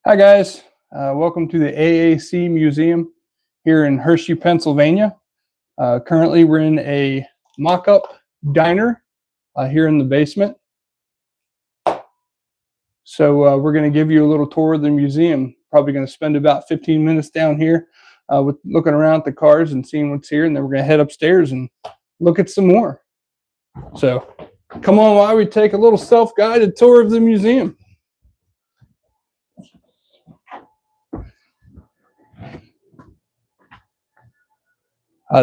Hi guys, welcome to the AAC Museum here in Hershey, Pennsylvania. Currently we're in a mock-up diner here in the basement. So we're going to give you a little tour of the museum. Probably going to spend about 15 minutes down here with looking around at the cars and seeing what's here, and then we're going to head upstairs and look at some more. So come on while we take a little self-guided tour of the museum.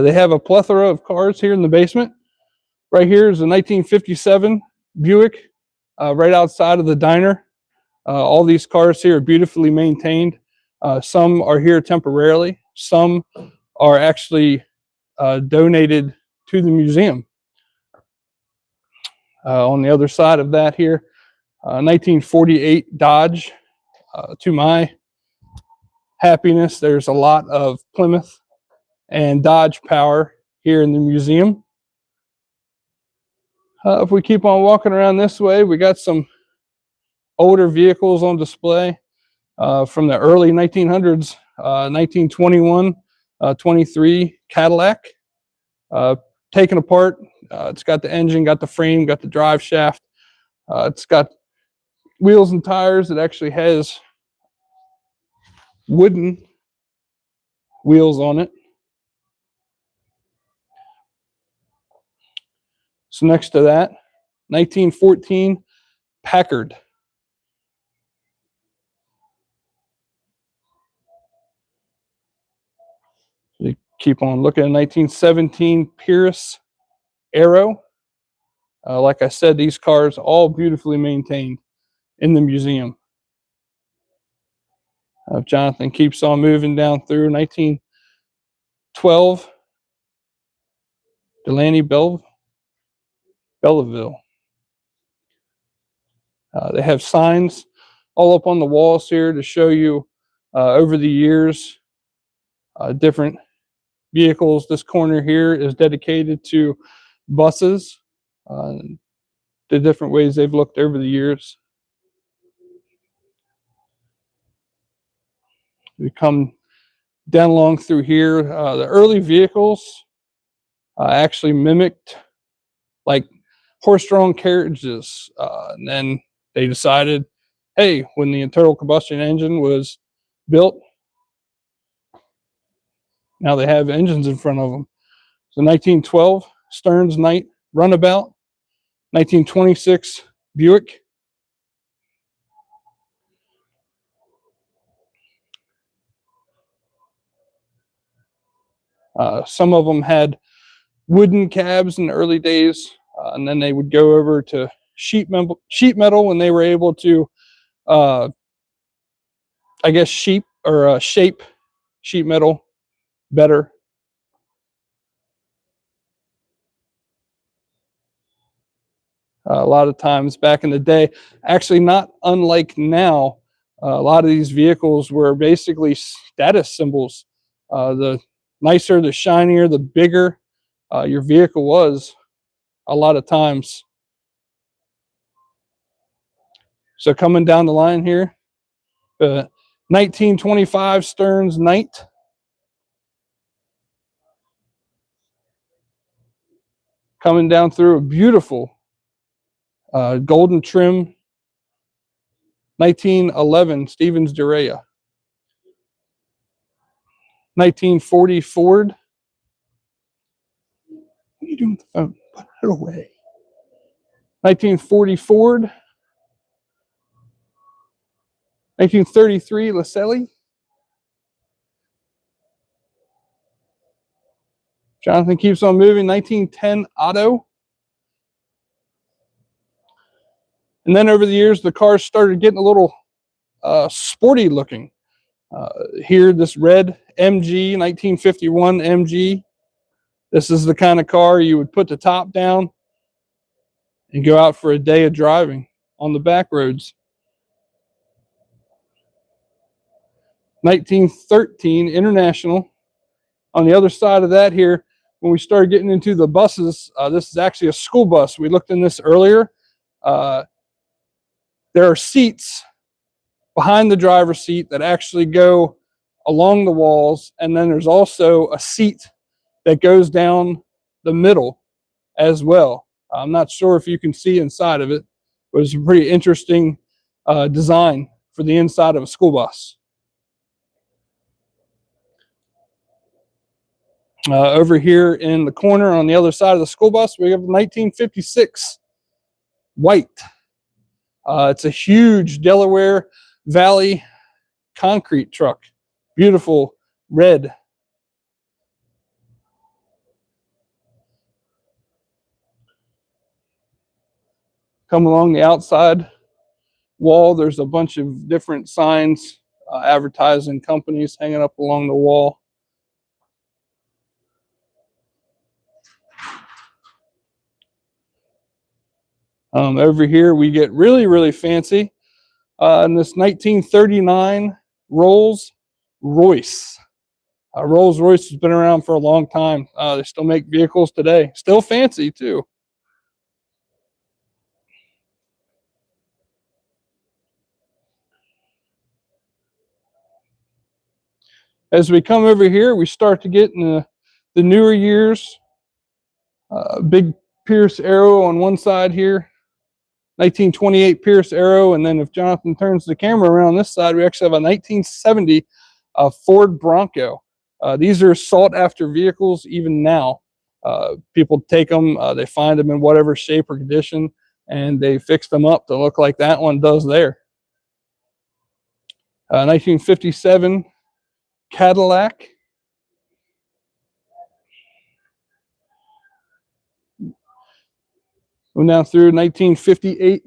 They have a plethora of cars here in the basement. Right here is a 1957 Buick right outside of the diner. All these cars here are beautifully maintained. Some are here temporarily. Some are actually donated to the museum. On the other side of that here, 1948 Dodge. To my happiness, there's a lot of Plymouth and Dodge power here in the museum. If we keep on walking around this way, we got some older vehicles on display from the early 1900s, 1921, 23 Cadillac. Taken apart, it's got the engine, got the frame, got the drive shaft. It's got wheels and tires. It actually has wooden wheels on it. So next to that, 1914 Packard. You keep on looking at 1917 Pierce Arrow. Like I said, these cars all beautifully maintained in the museum. Jonathan keeps on moving down through 1912 Delaney Belleville. They have signs all up on the walls here to show you over the years different vehicles. This corner here is dedicated to buses, the different ways they've looked over the years. We come down along through here. The early vehicles actually mimicked like horse-drawn carriages, and then they decided, hey, when the internal combustion engine was built, now they have engines in front of them. So 1912 Stearns Knight Runabout, 1926 Buick, some of them had wooden cabs in the early days, and then they would go over to sheet metal when they were able to, I guess, shape sheet metal better. A lot of times back in the day, actually not unlike now, a lot of these vehicles were basically status symbols. The nicer, the shinier, the bigger your vehicle was, a lot of times. So coming down the line here, 1925 Stearns Knight. Coming down through a beautiful golden trim 1911 Stevens Duryea. 1940 Ford. What are you doing with the phone? Put it away. 1940 Ford. 1933 Laselli. Jonathan keeps on moving. 1910 Otto. And then over the years, the cars started getting a little sporty looking. Here, this red MG, 1951 MG. This is the kind of car you would put the top down and go out for a day of driving on the back roads. 1913 International. On the other side of that here, when we started getting into the buses, this is actually a school bus. We looked in this earlier. There are seats behind the driver's seat that actually go along the walls, and then there's also a seat that goes down the middle as well. I'm not sure if you can see inside of it, but it's a pretty interesting design for the inside of a school bus. Over here in the corner on the other side of the school bus, we have a 1956 white. It's a huge Delaware Valley concrete truck. Beautiful red. Come along the outside wall, there's a bunch of different signs, advertising companies hanging up along the wall. Over here, we get really, really fancy. In this 1939 Rolls-Royce. Rolls-Royce has been around for a long time. They still make vehicles today. Still fancy, too. As we come over here, we start to get in the newer years. Big Pierce Arrow on one side here. 1928 Pierce Arrow, and then if Jonathan turns the camera around this side, we actually have a 1970 Ford Bronco. These are sought after vehicles even now. People take them, they find them in whatever shape or condition, and they fix them up to look like that one does there. 1957 Cadillac. Going down through 1958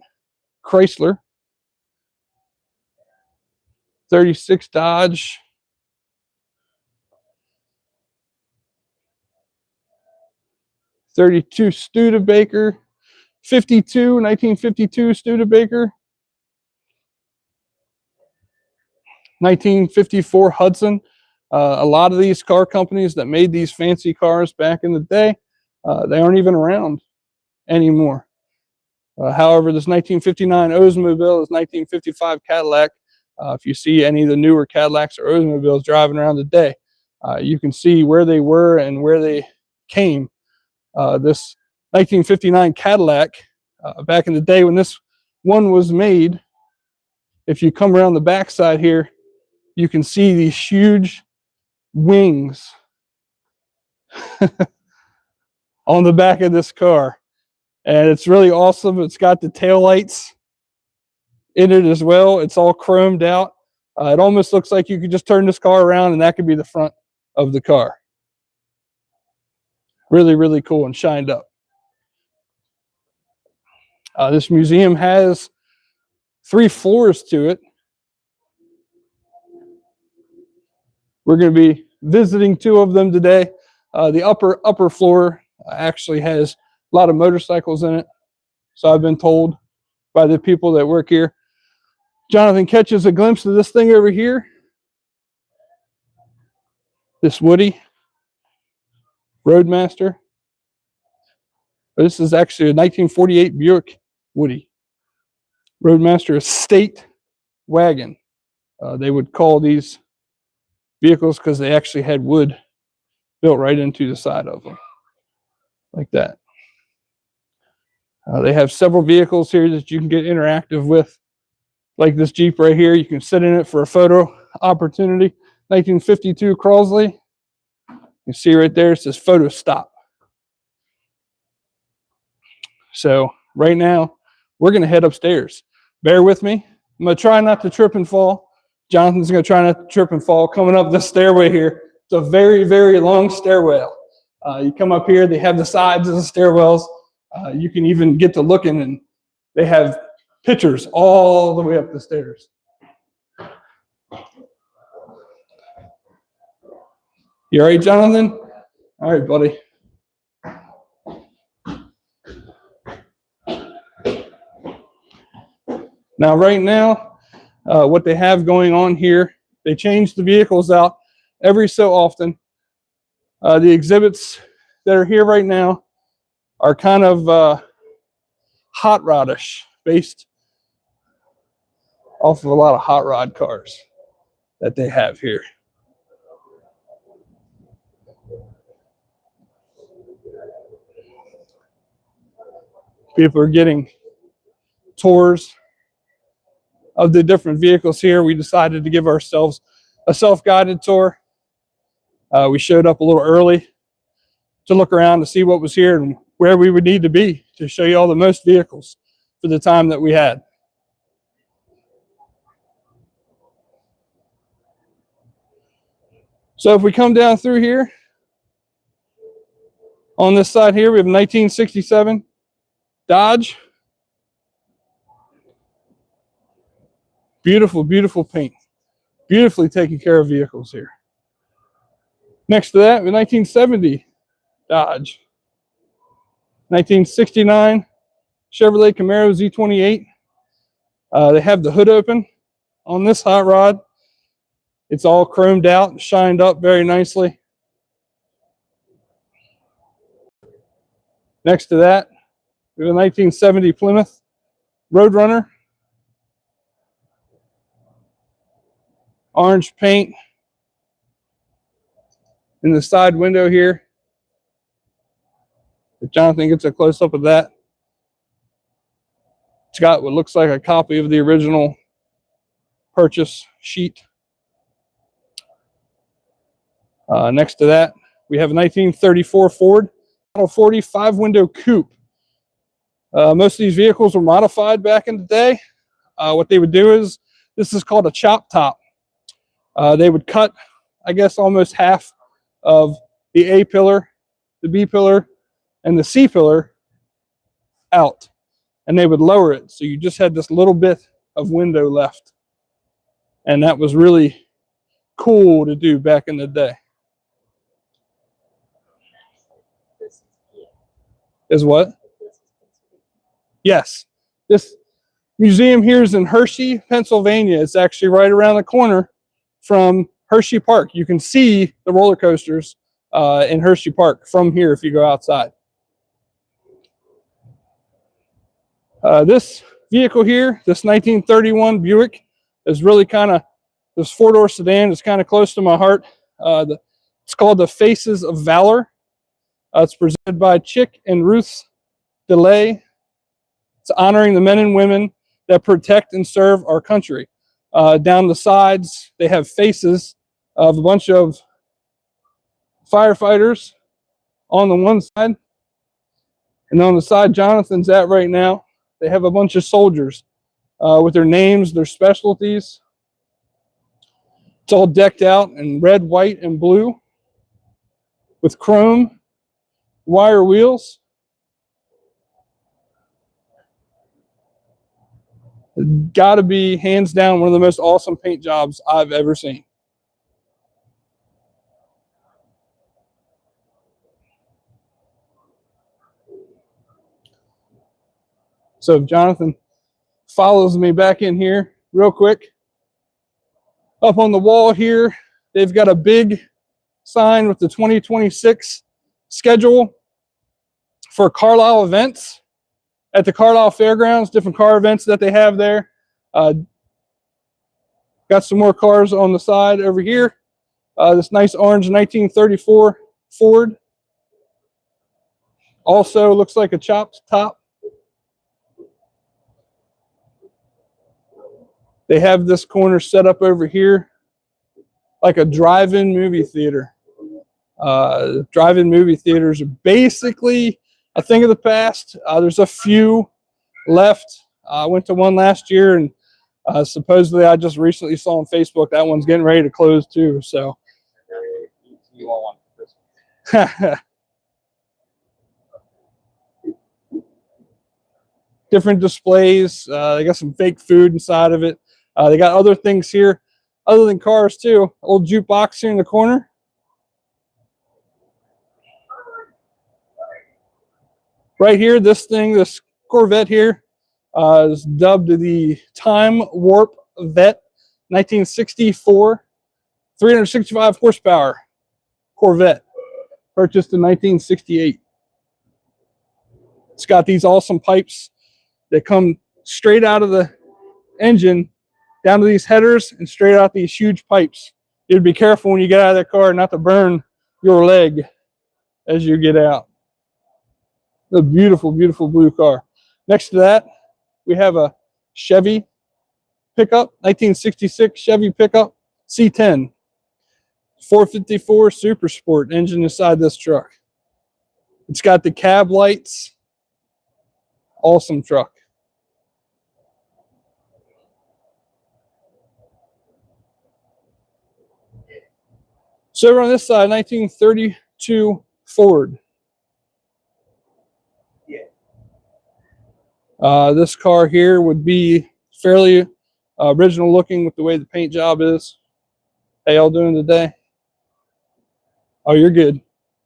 Chrysler. 36 Dodge. 32 Studebaker. 1952 Studebaker. 1954 Hudson. A lot of these car companies that made these fancy cars back in the day, they aren't even around anymore. However, this 1959 Oldsmobile, this 1955 Cadillac, if you see any of the newer Cadillacs or Oldsmobiles driving around today, you can see where they were and where they came. This 1959 Cadillac, back in the day when this one was made, if you come around the backside here, you can see these huge wings on the back of this car. And it's really awesome. It's got the taillights in it as well. It's all chromed out. It almost looks like you could just turn this car around and that could be the front of the car. Really, really cool and shined up. This museum has 3 floors to it. We're going to be visiting 2 of them today. The upper floor actually has a lot of motorcycles in it, so I've been told by the people that work here. Jonathan catches a glimpse of this thing over here. This Woody Roadmaster. This is actually a 1948 Buick Woody Roadmaster estate wagon. They would call these vehicles because they actually had wood built right into the side of them, like that. They have several vehicles here that you can get interactive with, like this Jeep right here. You can sit in it for a photo opportunity. 1952 Crosley. You see right there, it says photo stop. So right now, we're going to head upstairs. Bear with me. I'm going to try not to trip and fall. Jonathan's going to try not to trip and fall coming up this stairway here. It's a very, very long stairwell. You come up here, they have the sides of the stairwells. You can even get to looking, and they have pictures all the way up the stairs. You all right, Jonathan? All right, buddy. Now, right now, what they have going on here, they change the vehicles out every so often. The exhibits that are here right now are kind of hot rodish, based off of a lot of hot rod cars that they have here. People are getting tours of the different vehicles here. We decided to give ourselves a self-guided tour. We showed up a little early to look around to see what was here and where we would need to be to show you all the most vehicles for the time that we had. So if we come down through here, on this side here, we have a 1967 Dodge. Beautiful, beautiful paint. Beautifully taken care of vehicles here. Next to that, the 1970 Dodge. 1969 Chevrolet Camaro Z28. They have the hood open on this hot rod. It's all chromed out, shined up very nicely. Next to that, we have a 1970 Plymouth Roadrunner. Orange paint in the side window here. If Jonathan gets a close-up of that, it's got what looks like a copy of the original purchase sheet. Next to that, we have a 1934 Ford Model 40 5-window coupe. Most of these vehicles were modified back in the day. What they would do is, this is called a chop top. They would cut, I guess, almost half of the A pillar, the B pillar, and the C pillar out, and they would lower it. So you just had this little bit of window left. And that was really cool to do back in the day. Is what? Yes. This museum here is in Hershey, Pennsylvania. It's actually right around the corner from Hershey Park. You can see the roller coasters in Hershey Park from here if you go outside. This vehicle here, this 1931 Buick, is really kind of, this four-door sedan is kind of close to my heart. It's called the Faces of Valor. It's presented by Chick and Ruth DeLay. It's honoring the men and women that protect and serve our country. Down the sides, they have faces of a bunch of firefighters on the one side. And on the side Jonathan's at right now, they have a bunch of soldiers with their names, their specialties. It's all decked out in red, white, and blue with chrome wire wheels. It's got to be hands down one of the most awesome paint jobs I've ever seen. So if Jonathan follows me back in here real quick, up on the wall here, they've got a big sign with the 2026 schedule for Carlisle events at the Carlisle Fairgrounds, different car events that they have there. Got some more cars on the side over here. This nice orange 1934 Ford. Also looks like a chopped top. They have this corner set up over here like a drive-in movie theater. Drive-in movie theaters are basically a thing of the past. There's a few left. I went to one last year, and supposedly I just recently saw on Facebook that one's getting ready to close too. So you want one? Different displays. They got some fake food inside of it. They got other things here other than cars too. Old jukebox here in the corner. Right here, this thing, this Corvette here, is dubbed the Time Warp Vet 1964, 365 horsepower Corvette, purchased in 1968. It's got these awesome pipes that come straight out of the engine down to these headers and straight out these huge pipes. You'd be careful when you get out of that car not to burn your leg as you get out. A beautiful, beautiful blue car. Next to that, we have a Chevy pickup, 1966 Chevy pickup, C10. 454 Super Sport engine inside this truck. It's got the cab lights. Awesome truck. So over on this side, 1932 Ford. This car here would be fairly original looking with the way the paint job is. How y'all doing today? Oh, you're good.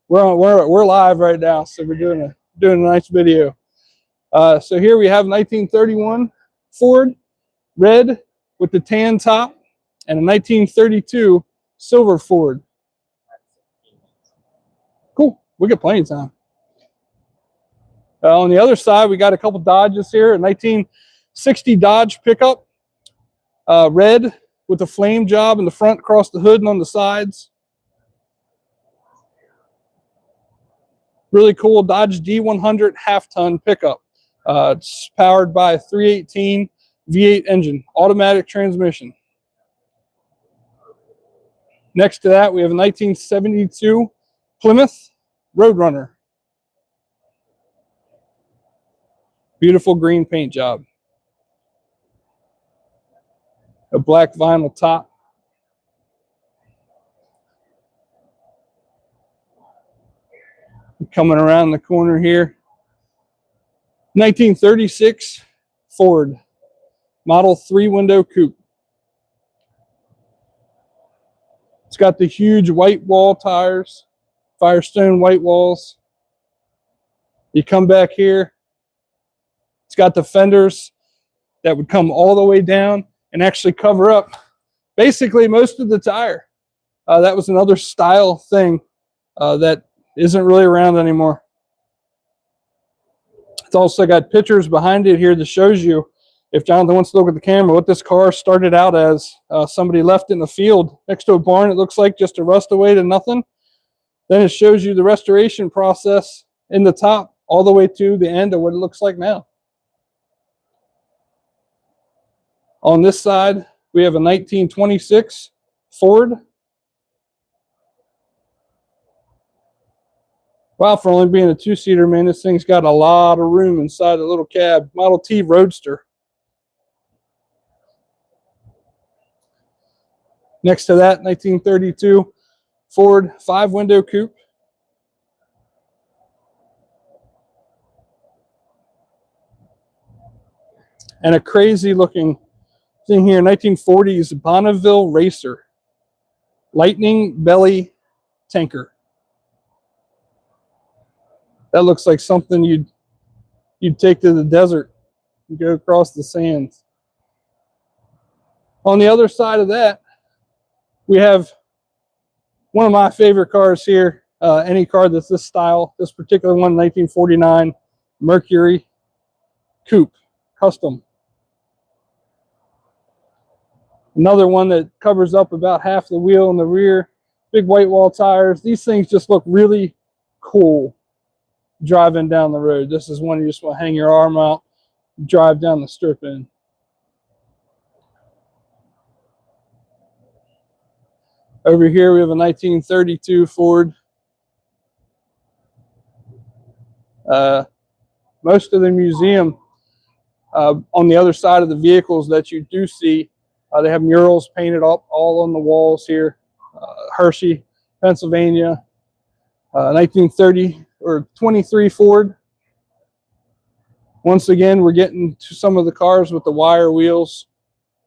We're live right now, so we're doing a nice video. So here we have 1931 Ford, red with the tan top, and a 1932 silver Ford. Cool. We got plenty of time. On the other side, we got a couple Dodges here. A 1960 Dodge pickup, red with a flame job in the front, across the hood, and on the sides. Really cool Dodge D100 half-ton pickup. It's powered by a 318 V8 engine, automatic transmission. Next to that, we have a 1972 Plymouth Roadrunner. Beautiful green paint job. A black vinyl top. Coming around the corner here, 1936 Ford Model 3 window coupe. It's got the huge white wall tires, Firestone white walls. You come back here, it's got the fenders that would come all the way down and actually cover up basically most of the tire. That was another style thing that isn't really around anymore. It's also got pictures behind it here that shows you, if Jonathan wants to look at the camera, what this car started out as. Somebody left it in the field next to a barn, it looks like, just to rust away to nothing. Then it shows you the restoration process in the top all the way to the end of what it looks like now. On this side, we have a 1926 Ford. Wow, for only being a two-seater, man, this thing's got a lot of room inside the little cab. Model T Roadster. Next to that, 1932 Ford 5-window coupe. And a crazy looking thing here, 1940s Bonneville Racer. Lightning belly tanker. That looks like something you'd take to the desert and go across the sands. On the other side of that, we have one of my favorite cars here. Any car that's this style, this particular one, 1949 Mercury Coupe, custom. Another one that covers up about half the wheel in the rear. Big white wall tires. These things just look really cool driving down the road. This is one you just want to hang your arm out, drive down the strip in. Over here we have a 1932 Ford. Most of the museum on the other side of the vehicles that you do see, they have murals painted up all on the walls here. Hershey, Pennsylvania, 1930 or 23 Ford. Once again, we're getting to some of the cars with the wire wheels.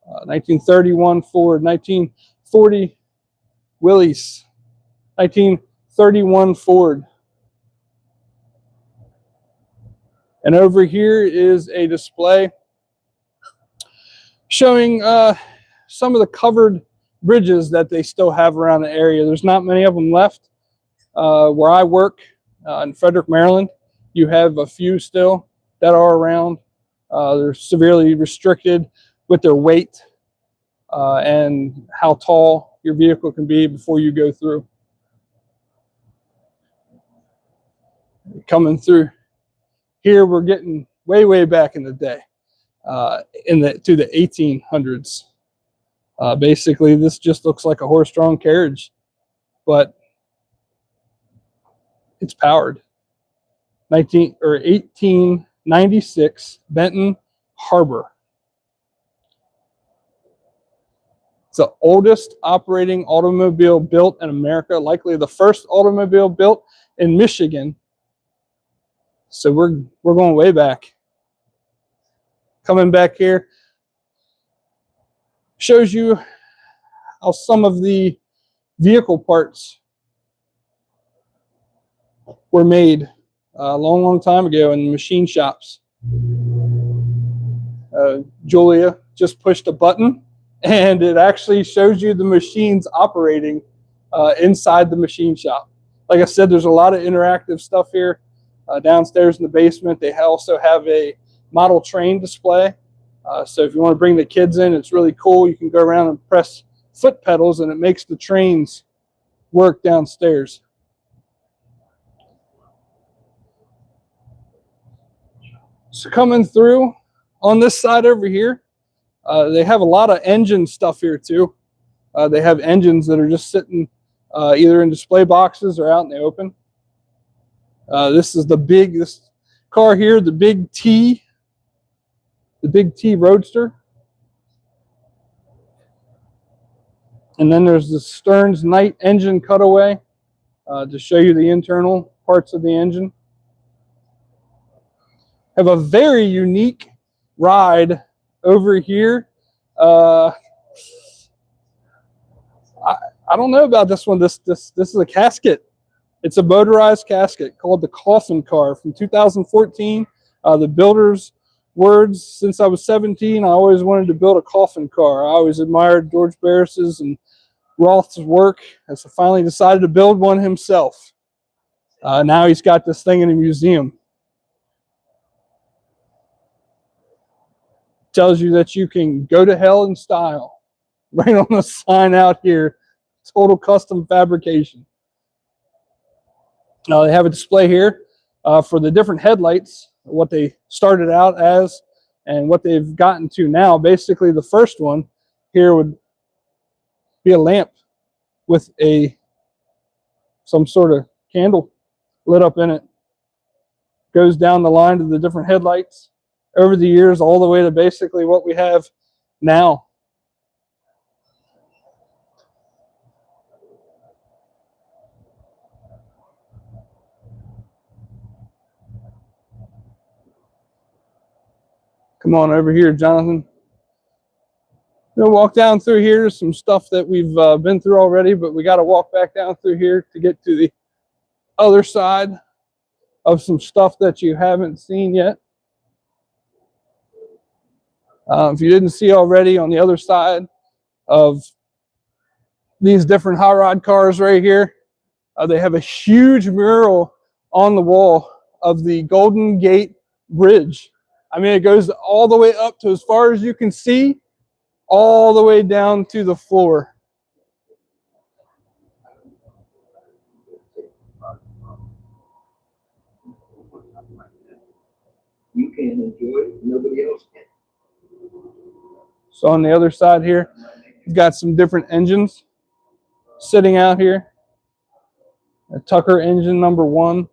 1931 Ford, 1940 Willys, 1931 Ford. And over here is a display showing some of the covered bridges that they still have around the area. There's not many of them left. Where I work in Frederick, Maryland, you have a few still that are around. They're severely restricted with their weight. and how tall your vehicle can be before you go through. Coming through here, we're getting way back in the day, to the 1800s. Basically, this just looks like a horse-drawn carriage, but it's powered. 1896 Benton Harbor. It's the oldest operating automobile built in America, likely the first automobile built in Michigan. So we're going way back. Coming back here shows you how some of the vehicle parts were made a long time ago in machine shops. Julia just pushed a button and it actually shows you the machines operating inside the machine shop. Like I said, there's a lot of interactive stuff here. Downstairs in the basement, they also have a model train display. So if you want to bring the kids in, it's really cool. You can go around and press foot pedals and it makes the trains work downstairs. So coming through on this side over here, they have a lot of engine stuff here too. They have engines that are just sitting either in display boxes or out in the open. This is this car here, the Big T Roadster. And then there's the Stearns Knight engine cutaway to show you the internal parts of the engine. Have a very unique ride over here. I don't know about this one. This is a casket. It's a motorized casket called the Coffin Car from 2014. The builder's words: since I was 17, I always wanted to build a coffin car. I always admired George Barris's and Roth's work, and so finally decided to build one himself. Now he's got this thing in a museum. Tells you that you can go to hell in style. Right on the sign out here. Total custom fabrication. Now they have a display here for the different headlights, what they started out as and what they've gotten to now. Basically, the first one here would be a lamp with some sort of candle lit up in it. Goes down the line to the different headlights over the years, all the way to basically what we have now. Come on over here, Jonathan. We'll walk down through here. Some stuff that we've been through already, but we got to walk back down through here to get to the other side of some stuff that you haven't seen yet. If you didn't see already, on the other side of these different hot rod cars right here, they have a huge mural on the wall of the Golden Gate Bridge. I mean, it goes all the way up to as far as you can see, all the way down to the floor. You can enjoy it, nobody else can. So on the other side here, you've got some different engines sitting out here. A Tucker engine number 1.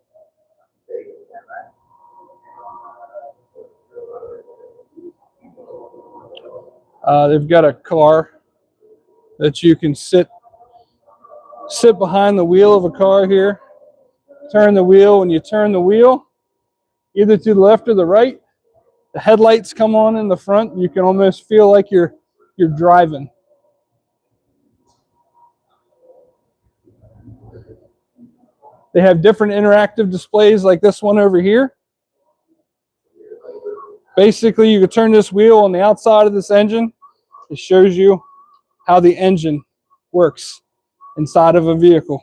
They've got a car that you can sit behind the wheel of a car here. Turn the wheel. When you turn the wheel, either to the left or the right, the headlights come on in the front. You can almost feel like you're driving. They have different interactive displays like this one over here. Basically, you can turn this wheel on the outside of this engine. It shows you how the engine works inside of a vehicle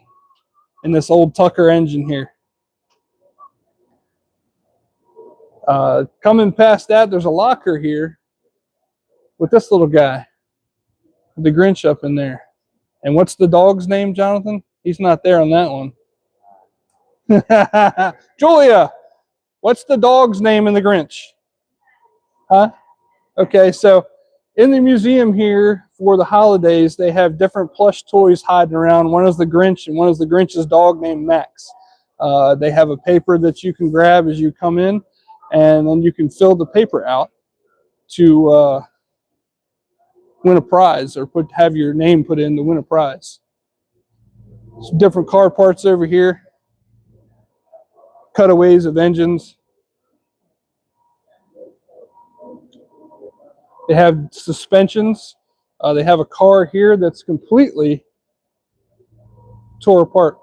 in this old Tucker engine here. Coming past that, there's a locker here with this little guy. The Grinch up in there. And what's the dog's name, Jonathan? He's not there on that one. Julia, what's the dog's name in the Grinch? Huh? Okay, so in the museum here for the holidays, they have different plush toys hiding around. One is the Grinch and one is the Grinch's dog named Max. They have a paper that you can grab as you come in, and then you can fill the paper out to win a prize or have your name put in to win a prize. Some different car parts over here. Cutaways of engines. They have suspensions. They have a car here that's completely tore apart.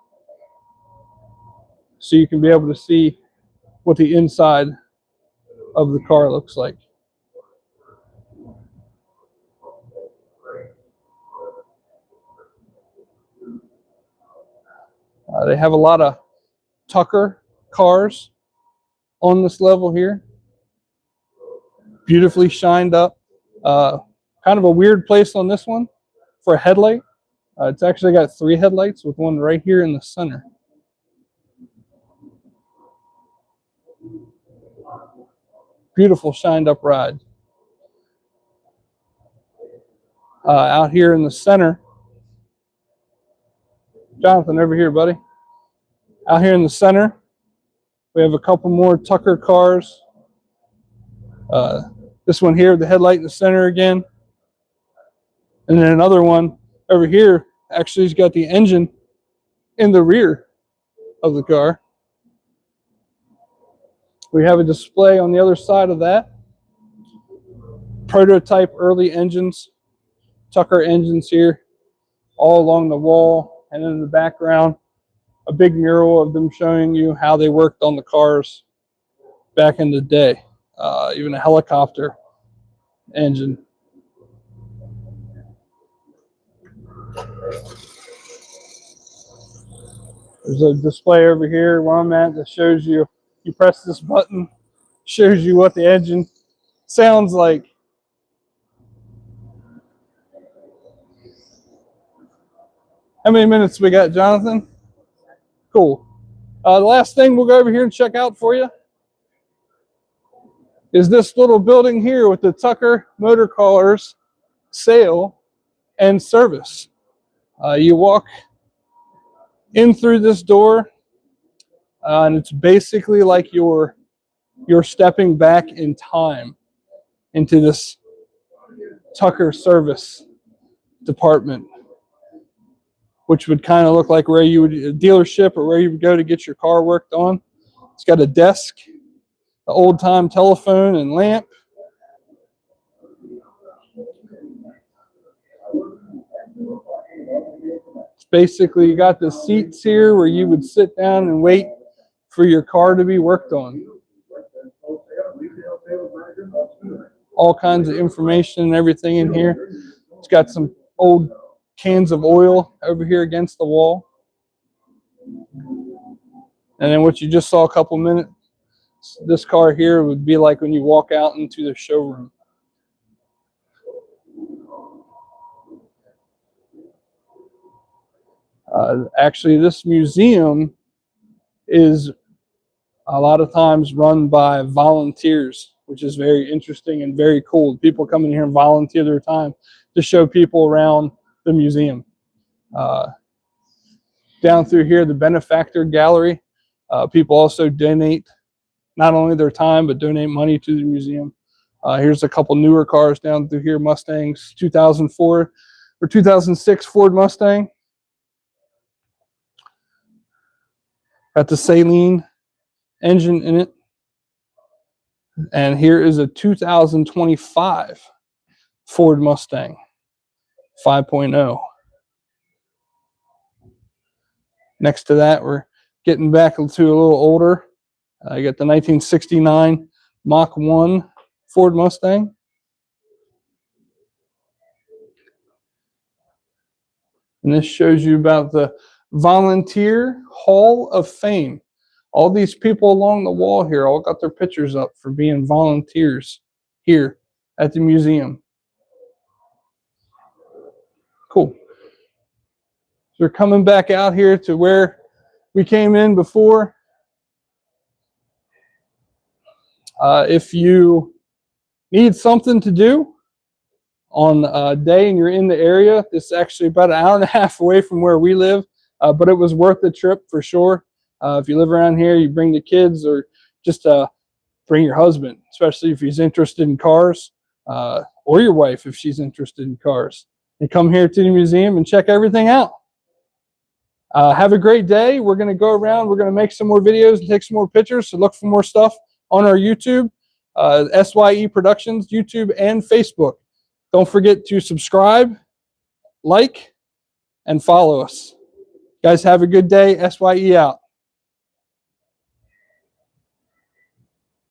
So you can be able to see what the inside of the car looks like. They have a lot of Tucker cars on this level here. Beautifully shined up. Kind of a weird place on this one for a headlight. It's actually got 3 headlights with one right here in the center. Beautiful shined up ride. Out here in the center, Jonathan, over here, buddy. Out here in the center, we have a couple more Tucker cars. This one here, the headlight in the center again. And then another one over here, actually has got the engine in the rear of the car. We have a display on the other side of that. Prototype early engines, Tucker engines here, all along the wall. And in the background, a big mural of them showing you how they worked on the cars back in the day. Even a helicopter engine. There's a display over here where I'm at that shows you, you press this button, shows you what the engine sounds like. How many minutes we got, Jonathan? Cool. The last thing we'll go over here and check out for you is this little building here with the Tucker Motor Cars sale and service. You walk in through this door, and it's basically like you're stepping back in time into this Tucker service department, which would kind of look like where you would, a dealership or where you would go to get your car worked on. It's got a desk, the old-time telephone and lamp. It's basically, you got the seats here where you would sit down and wait for your car to be worked on. All kinds of information and everything in here. It's got some old cans of oil over here against the wall. And then what you just saw a couple minutes, this car here would be like when you walk out into the showroom. Actually, this museum is a lot of times run by volunteers, which is very interesting and very cool. People come in here and volunteer their time to show people around the museum. Down through here, the benefactor gallery. People also donate not only their time, but donate money to the museum. Here's a couple newer cars down through here. Mustangs, 2004 or 2006 Ford Mustang. Got the Saline engine in it. And here is a 2025 Ford Mustang 5.0. Next to that, we're getting back to a little older. I got the 1969 Mach 1 Ford Mustang. And this shows you about the Volunteer Hall of Fame. All these people along the wall here all got their pictures up for being volunteers here at the museum. Cool. So we're coming back out here to where we came in before. If you need something to do on a day and you're in the area, this is actually about an hour and a half away from where we live, but it was worth the trip for sure. If you live around here, you bring the kids, or just bring your husband, especially if he's interested in cars, or your wife if she's interested in cars, and come here to the museum and check everything out. Have a great day. We're going to go around. We're going to make some more videos and take some more pictures. So look for more stuff on our YouTube, SYE Productions, YouTube and Facebook. Don't forget to subscribe, like, and follow us. Guys, have a good day. SYE out.